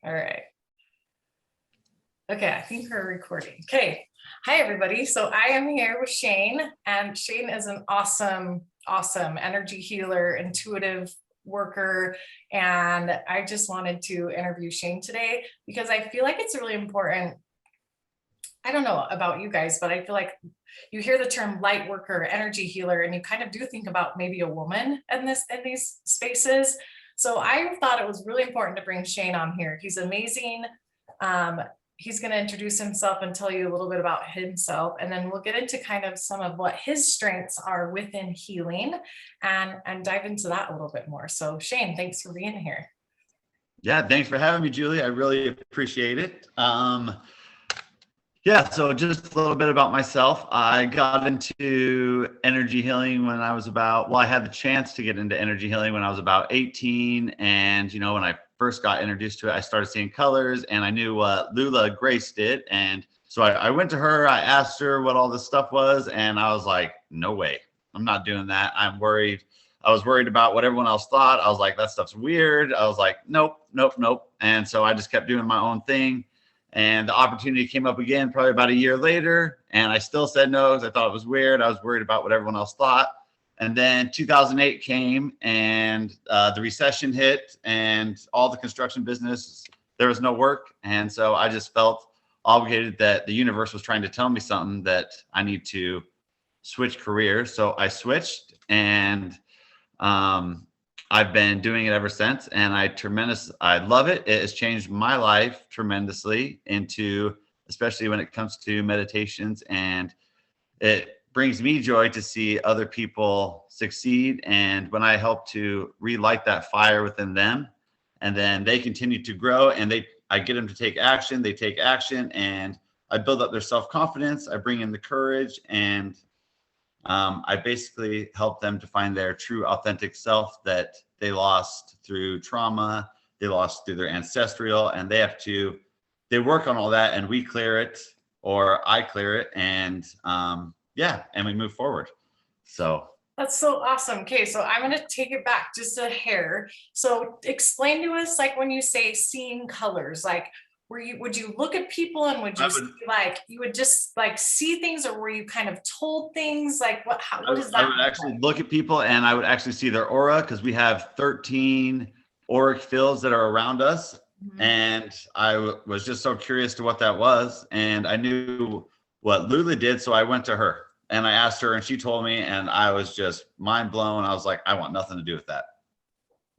All right. Okay, I think we're recording. Okay. Hi, everybody. So I am here with Shain, and Shain is an awesome energy healer, intuitive worker. And I just wanted to interview Shain today because I feel like it's really important. I don't know about you guys, but I feel like you hear the term light worker, energy healer, and you kind of do think about maybe a woman in these spaces. So I thought it was really important to bring Shain on here. He's amazing. Um, he's going to introduce himself and tell you a little bit about himself, and then we'll get into kind of some of what his strengths are within healing and dive into that a little bit more. So Shain, thanks for being here. Yeah, thanks for having me, Julie. I really appreciate it. Yeah, so just a little bit about myself. I got into energy healing when I was I had the chance to get into energy healing when I was about 18. And, when I first got introduced to it, I started seeing colors, and I knew what Lula Grace did. And so I went to her, I asked her what all this stuff was, and I was like, no way, I'm not doing that. I'm worried. I was worried about what everyone else thought. I was like, that stuff's weird. I was like, nope. And so I just kept doing my own thing. And the opportunity came up again, probably about a year later. And I still said no because I thought it was weird. I was worried about what everyone else thought. And then 2008 came, and the recession hit, and all the construction business, there was no work. And so I just felt obligated that the universe was trying to tell me something, that I need to switch careers. So I switched, and I've been doing it ever since, and I love it. It has changed my life tremendously, especially when it comes to meditations, and it brings me joy to see other people succeed. And when I help to relight that fire within them, and then they continue to grow, and I get them to take action, they take action, and I build up their self-confidence. I bring in the courage, and I basically help them to find their true authentic self that they lost through trauma, they lost through their ancestral, and they work on all that, and we clear it, or I clear it, and and we move forward. So that's so awesome. Okay, so I'm going to take it back just a hair. So explain to us, like, when you say seeing colors, like, would you look at people and would you would just like see things, or were you kind of told things? Like, what is that? I would actually look at people, and I would actually see their aura, because we have 13 auric fields that are around us. Mm-hmm. And I was just so curious to what that was, and I knew what Lula did, so I went to her and I asked her, and she told me, and I was just mind blown. I was like, I want nothing to do with that.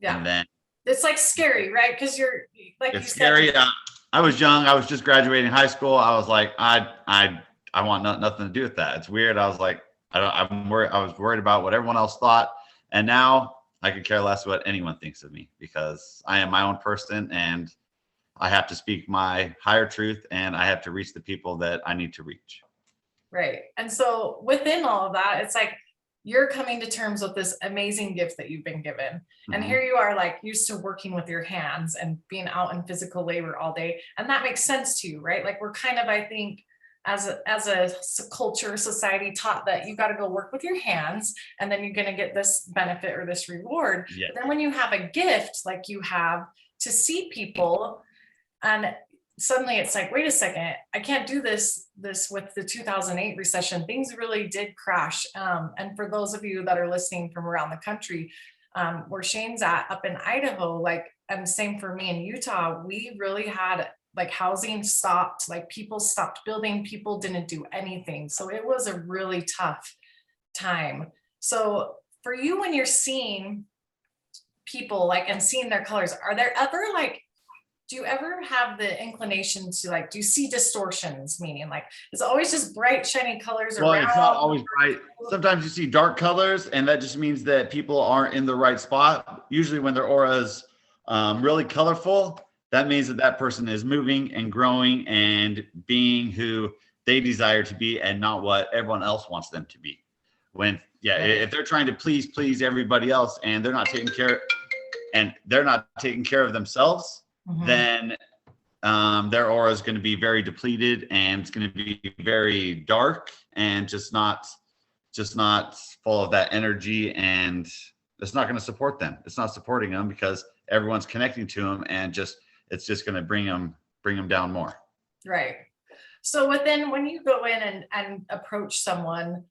Yeah. And then it's like scary, right? Because you're like, it's scary. I was young. I was just graduating high school. I was like, I want nothing to do with that. It's weird. I was like, I was worried about what everyone else thought. And now I could care less what anyone thinks of me, because I am my own person, and I have to speak my higher truth, and I have to reach the people that I need to reach. Right. And so within all of that, it's like, you're coming to terms with this amazing gift that you've been given. Mm-hmm. And here you are, like, used to working with your hands and being out in physical labor all day. And that makes sense to you, right? Like, we're kind of, I think, as a culture, society, taught that you got to go work with your hands, and then you're going to get this benefit or this reward. Yeah. But then when you have a gift like you have to see people, and suddenly it's like, wait a second, I can't do this with the 2008 recession. Things really did crash. And for those of you that are listening from around the country, where Shain's up in Idaho, like, and same for me in Utah, we really had, like, housing stopped, like, people stopped building, people didn't do anything. So it was a really tough time. So for you, when you're seeing people, like, and seeing their colors, are there ever, like, do you ever have the inclination to, like, do you see distortions? Meaning, like, it's always just bright, shiny colors around? It's not always bright. Sometimes you see dark colors, and that just means that people aren't in the right spot. Usually when their aura is really colorful, that means that person is moving and growing and being who they desire to be, and not what everyone else wants them to be. If they're trying to please everybody else, and they're not taking care of themselves, mm-hmm. then their aura is going to be very depleted, and it's going to be very dark, and just not full of that energy, and it's not going to support them. It's not supporting them, because everyone's connecting to them, and just it's just going to bring them down more. Right. So when you go in and approach someone,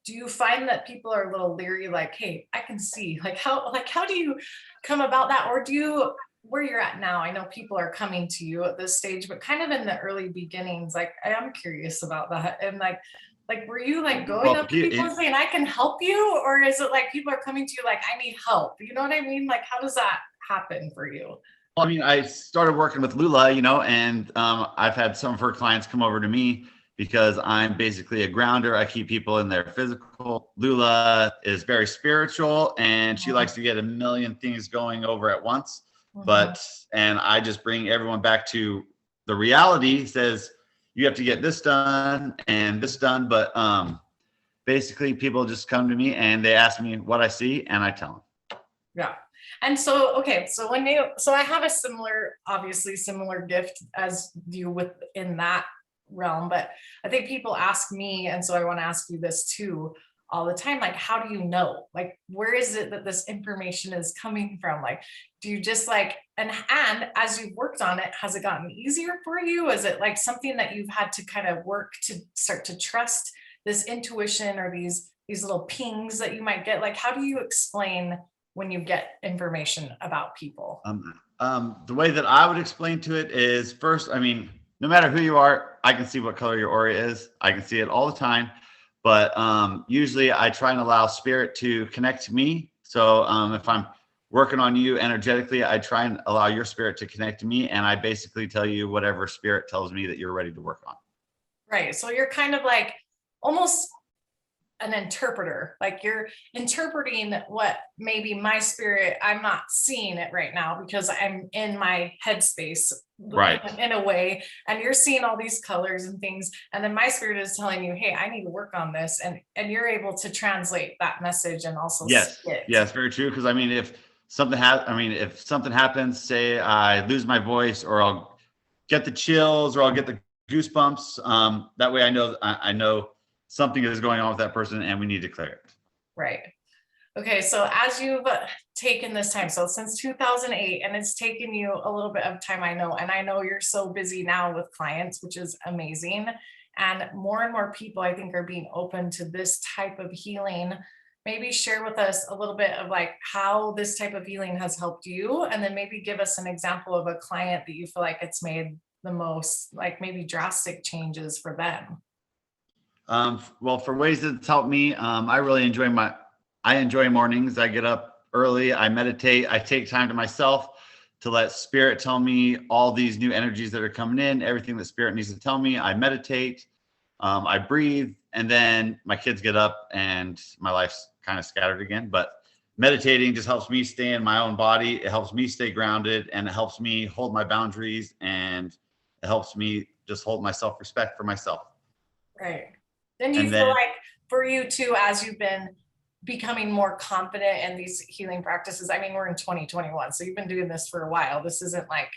do you find that people are a little leery, like, hey, I can see, like how do you come about that? Or do you, where you're at now, I know people are coming to you at this stage, but kind of in the early beginnings, like I am curious about that. And like were you like going up to people and saying, I can help you? Or is it like people are coming to you like, I need help? You know what I mean? Like, how does that happen for you? Well, I mean, I started working with Lula, and I've had some of her clients come over to me because I'm basically a grounder. I keep people in their physical. Lula is very spiritual, and she likes to get a million things going over at once. And I just bring everyone back to the reality. Says you have to get this done and this done. But basically, people just come to me and they ask me what I see, and I tell them. Yeah. And so, okay, so I have a obviously similar gift as you within that realm, but I think people ask me, and so I want to ask you this too all the time, like, how do you know? Like, where is it that this information is coming from? Like, do you just like, and as you've worked on it, has it gotten easier for you? Is it like something that you've had to kind of work to start to trust this intuition or these little pings that you might get? Like, how do you explain when you get information about people? The way that I would explain to it is, first, I mean, no matter who you are, I can see what color your aura is. I can see it all the time. But usually I try and allow spirit to connect to me. So if I'm working on you energetically, I try and allow your spirit to connect to me. And I basically tell you whatever spirit tells me that you're ready to work on. Right. So you're kind of like almost an interpreter, like you're interpreting what maybe my spirit, I'm not seeing it right now because I'm in my headspace, right, in a way, and you're seeing all these colors and things, and then my spirit is telling you, hey, I need to work on this, and you're able to translate that message and also yes, very true. Because I mean, if something happens, say I lose my voice, or I'll get the chills, or I'll get the goosebumps, that way I know something is going on with that person and we need to clear it. Right. Okay. So as you've taken this time, so since 2008, and it's taken you a little bit of time, and I know you're so busy now with clients, which is amazing. And more people, I think, are being open to this type of healing. Maybe share with us a little bit of like how this type of healing has helped you. And then maybe give us an example of a client that you feel like it's made the most, like maybe drastic changes for them. Well, for ways that it's helped me, I really enjoy mornings. I get up early, I meditate, I take time to myself to let spirit tell me all these new energies that are coming in, everything that spirit needs to tell me. I meditate, I breathe, and then my kids get up and my life's kind of scattered again. But meditating just helps me stay in my own body. It helps me stay grounded, and it helps me hold my boundaries, and it helps me just hold my self-respect for myself. Right. Then you feel like for you too, as you've been becoming more confident in these healing practices, I mean, we're in 2021, so you've been doing this for a while. This isn't like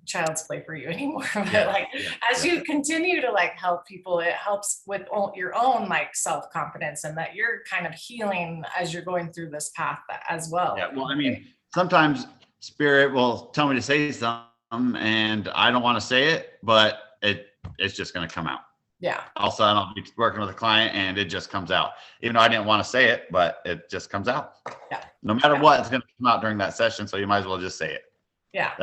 child's play for you anymore. But as you continue to like help people, it helps with your own like self-confidence, and that you're kind of healing as you're going through this path as well. Yeah. Well, I mean, sometimes spirit will tell me to say something and I don't want to say it, but it's just going to come out. Yeah. All of a sudden I'll be working with a client and it just comes out, even though I didn't want to say it, but it just comes out. Yeah. No matter what, it's going to come out during that session. So you might as well just say it. Yeah.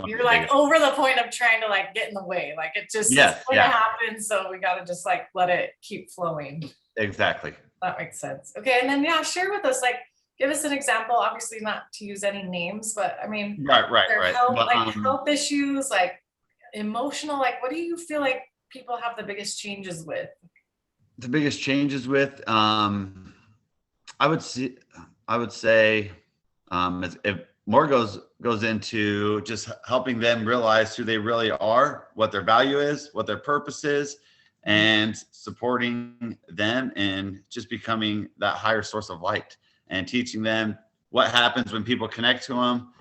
You're like over the point of trying to like get in the way. Like it just is going to happen. So we got to just like let it keep flowing. Exactly. That makes sense. Okay. And then share with us, like, give us an example, obviously not to use any names, but I mean, right. Health issues, like emotional, like what do you feel like people have the biggest changes with? The biggest changes with, I would say, if more goes into just helping them realize who they really are, what their value is, what their purpose is, and supporting them in just becoming that higher source of light, and teaching them what happens when people connect to them.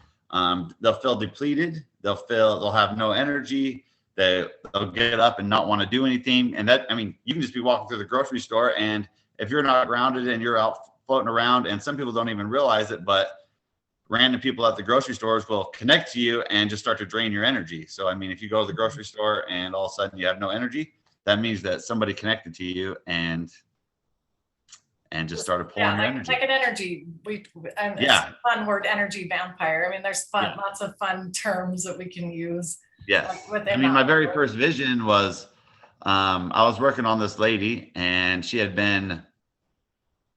They'll feel depleted. They'll have no energy. They'll get up and not want to do anything. And that, I mean, you can just be walking through the grocery store, and if you're not grounded and you're out floating around, and some people don't even realize it, but random people at the grocery stores will connect to you and just start to drain your energy. So, I mean, if you go to the grocery store and all of a sudden you have no energy, that means that somebody connected to you and just started pulling your energy. Like an energy, and it's a fun word, energy vampire. I mean, there's lots of fun terms that we can use. Yes. I mean, my very first vision was, I was working on this lady and she had been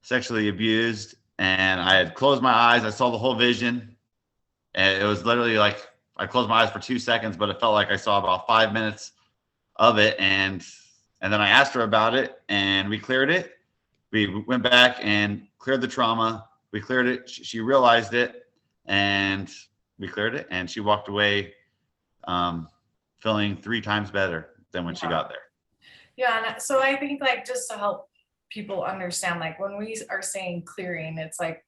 sexually abused, and I had closed my eyes. I saw the whole vision, and it was literally like I closed my eyes for 2 seconds, but it felt like I saw about 5 minutes of it. And then I asked her about it, and we cleared it. We went back and cleared the trauma. We cleared it. She realized it, and we cleared it. And she walked away feeling 3 times better than when she got there. Yeah. And so I think, like, just to help people understand, like, when we are saying clearing, it's like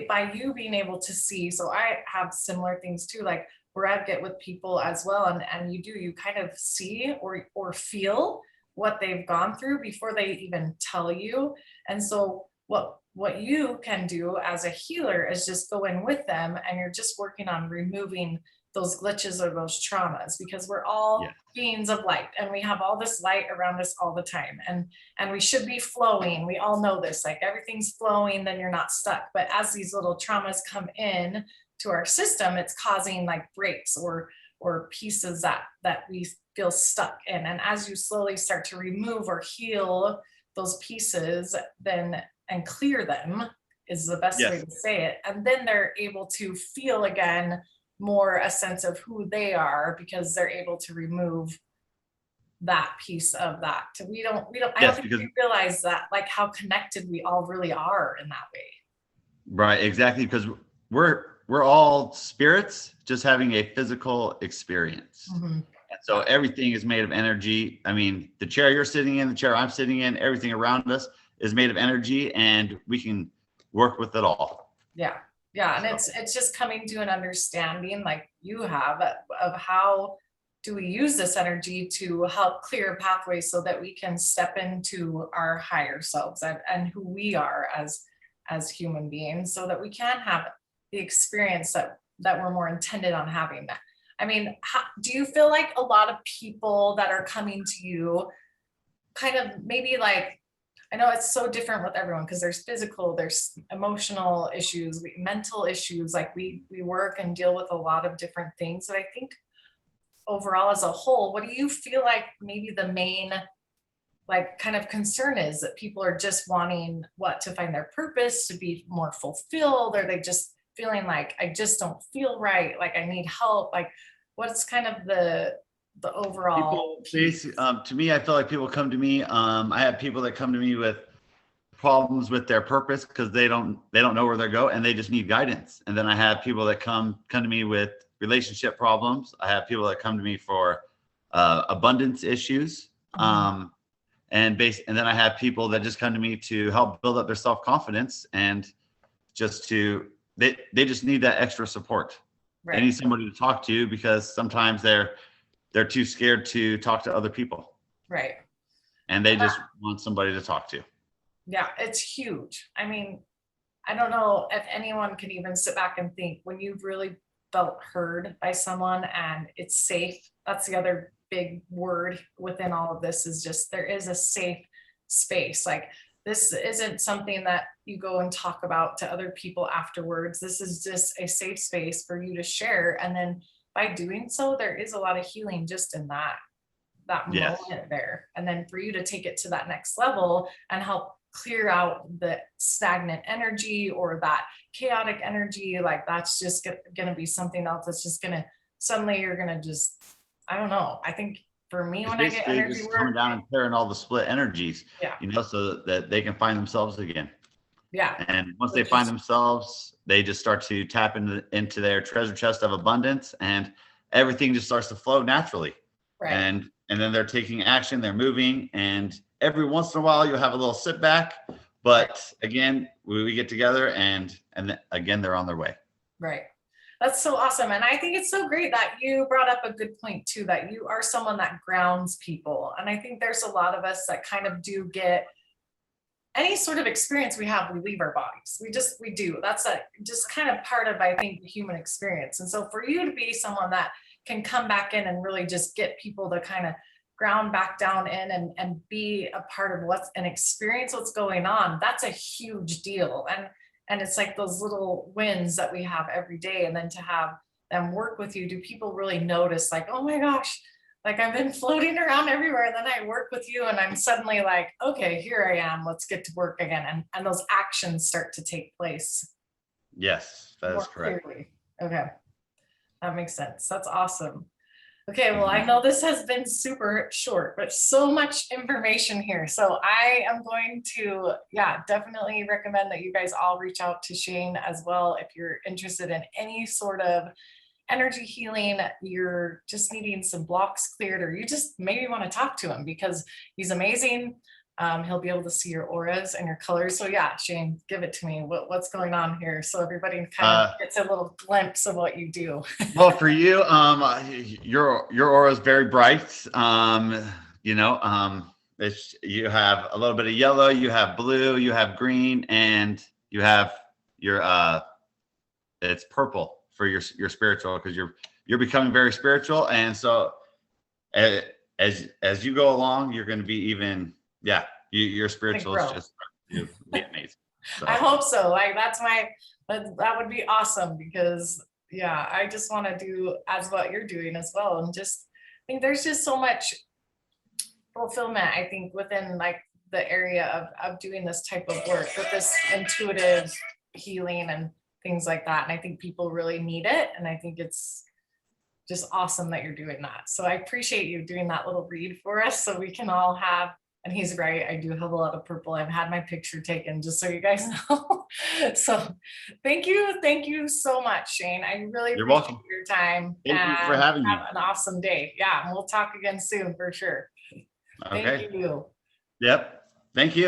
by you being able to see. So I have similar things too, like where I get with people as well. And you kind of see or feel what they've gone through before they even tell you. And so what you can do as a healer is just go in with them, and you're just working on removing those glitches or those traumas, because we're all beings of light, and we have all this light around us all the time, and we should be flowing. We all know this, like everything's flowing, then you're not stuck. But as these little traumas come in to our system, it's causing like breaks or pieces that we feel stuck in. And as you slowly start to remove or heal those pieces, then and clear them is the best way to say it, and then they're able to feel again more a sense of who they are, because they're able to remove that piece of that. We don't I don't think we realize that, like, how connected we all really are in that way. Right, exactly, because we're all spirits just having a physical experience. And so everything is made of energy. I mean, the chair you're sitting in, the chair I'm sitting in, everything around us is made of energy, and we can work with it all. Yeah, and it's just coming to an understanding, like you have, of how do we use this energy to help clear pathways so that we can step into our higher selves and who we are as human beings, so that we can have the experience that we're more intended on having. That, I mean, do you feel like a lot of people that are coming to you kind of maybe like, I know it's so different with everyone, because there's physical, there's emotional issues, mental issues, like we work and deal with a lot of different things. But I think overall as a whole, what do you feel like maybe the main like kind of concern is? That people are just wanting to find their purpose, to be more fulfilled, or they just feeling like, I just don't feel right, like I need help? Like, what's kind of the overall to me, I feel like people come to me. I have people that come to me with problems with their purpose because they don't know where they're going, and they just need guidance. And then I have people that come to me with relationship problems. I have people that come to me for abundance issues. And then I have people that just come to me to help build up their self-confidence, and just they just need that extra support. They need somebody to talk to, because sometimes they're too scared to talk to other people. Right. And they just want somebody to talk to. Yeah, it's huge. I mean, I don't know if anyone can even sit back and think, when you've really felt heard by someone and it's safe. That's the other big word within all of this, is just there is a safe space. Like, this isn't something that you go and talk about to other people afterwards. This is just a safe space for you to share. And then by doing so, there is a lot of healing just in that moment there. And then for you to take it to that next level and help clear out the stagnant energy or that chaotic energy, like that's just going to be something else that's just going to, suddenly you're going to just, I don't know. I think for me, when I get energy just work, coming down and clearing all the split energies, so that they can find themselves again. Yeah. And once they find themselves, they just start to tap into their treasure chest of abundance, and everything just starts to flow naturally. Right. And then they're taking action, they're moving, and every once in a while you'll have a little sit back, but again, we get together and again, they're on their way. Right. That's so awesome. And I think it's so great that you brought up a good point too, that you are someone that grounds people. And I think there's a lot of us that kind of do get any sort of experience we have, we leave our bodies. We do. That's just kind of part of, I think, the human experience. And so for you to be someone that can come back in and really just get people to kind of ground back down in and be a part of what's and experience what's going on, that's a huge deal. And it's like those little wins that we have every day. And then to have them work with you, do people really notice, like, oh my gosh, like I've been floating around everywhere, and then I work with you and I'm suddenly like, okay, here I am, let's get to work again. And those actions start to take place. Yes, that is correct. Clearly. Okay, that makes sense. That's awesome. Okay, well, I know this has been super short, but so much information here. So I am going to, yeah, definitely recommend that you guys all reach out to Shain as well if you're interested in any sort of energy healing, you're just needing some blocks cleared, or you just maybe want to talk to him because he's amazing. He'll be able to see your auras and your colors. So yeah, Shain, give it to me. What's going on here? So everybody kind of gets a little glimpse of what you do. Well, for you, your aura is very bright. You know, you have a little bit of yellow, you have blue, you have green, and you have your it's purple for your spiritual, because you're becoming very spiritual. And so as you go along, you're going to be even, yeah, your spiritual is just be amazing. So. I hope so. Like that would be awesome, because yeah, I just want to do as what you're doing as well. And just I think there's just so much fulfillment, I think, within like the area of doing this type of work with this intuitive healing and things like that. And I think people really need it. And I think it's just awesome that you're doing that. So I appreciate you doing that little read for us so we can all have, and he's right, I do have a lot of purple. I've had my picture taken, just so you guys know. So thank you so much, Shain. I really You're appreciate welcome. your time. Thank you for having me. Have an awesome day. Yeah, and we'll talk again soon for sure. Okay. Thank you. Yep. Thank you.